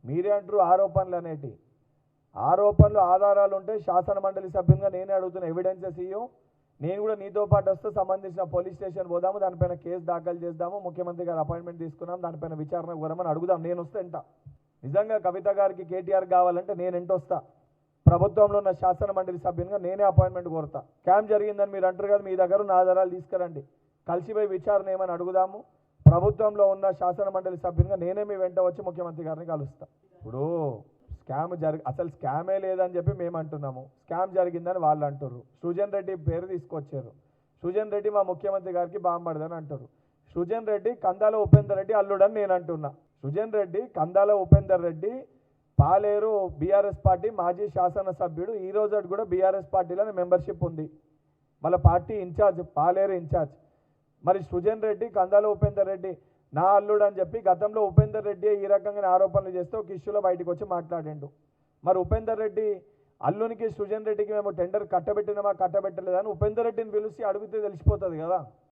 మీరే అంటారు ఆరోపణలు అనేటి. ఆరోపణలు ఆధారాలు ఉంటే శాసన మండలి సభ్యునిగా నేనే అడుగుతున్నా, ఎవిడెన్సెస్ ఇయ్యు. నేను కూడా నీతో పాటు వస్తే సంబంధించిన పోలీస్ స్టేషన్ పోదాము, దానిపైన కేసు దాఖలు చేద్దాము, ముఖ్యమంత్రి గారు అపాయింట్మెంట్ తీసుకున్నాం, దానిపైన విచారణ కోరమని అడుగుదాం. నేను వస్తే ఎంట నిజంగా కవిత గారికి కేటీఆర్ కావాలంటే నేను ఎంట వస్తా. ప్రభుత్వంలో ఉన్న శాసన మండలి సభ్యునిగా నేనే అపాయింట్మెంట్ కోరుతా. స్కామ్ జరిగిందని మీరు అంటారు కదా, మీ దగ్గర ఉన్న ఆధారాలు తీసుకురండి, కలిసిపోయి విచారణ ఏమని అడుగుదాము. ప్రభుత్వంలో ఉన్న శాసన మండలి సభ్యునిగా నేనే మీ వెంట వచ్చి ముఖ్యమంత్రి గారిని కలుస్తా. ఇప్పుడు స్కామ్ అసలు స్కామే లేదని చెప్పి మేము అంటున్నాము, స్కామ్ జరిగిందని వాళ్ళు అంటారు. సృజన్ రెడ్డి పేరు తీసుకొచ్చారు. సృజన్ రెడ్డి మా ముఖ్యమంత్రి గారికి బాంబడదని అంటారు. సృజన్ రెడ్డి కందాల ఉపేందర్ రెడ్డి అల్లుడని నేను అంటున్నా. సృజన్ రెడ్డి కందాల ఉపేందర్ రెడ్డి పాలేరు బీఆర్ఎస్ పార్టీ మాజీ శాసనసభ్యుడు. ఈ రోజు కూడా బీఆర్ఎస్ పార్టీలో మెంబర్షిప్ ఉంది, వాళ్ళ పార్టీ ఇన్ఛార్జ్, పాలేరు ఇన్ఛార్జ్. మరి సృజన్ రెడ్డి కందాల ఉపేందర్ రెడ్డి నా అల్లుడు అని చెప్పి గతంలో ఉపేందర్ రెడ్డి ఈ రకంగా ఆరోపణలు చేస్తే ఒక ఇష్యూలో బయటకు వచ్చి మాట్లాడిండు. మరి ఉపేందర్ రెడ్డి అల్లునికి సృజన్ రెడ్డికి మేము టెండర్ కట్టబెట్టినామా కట్టబెట్టలేదని ఉపేందర్ రెడ్డిని పిలిచి అడిగితే తెలిసిపోతుంది కదా.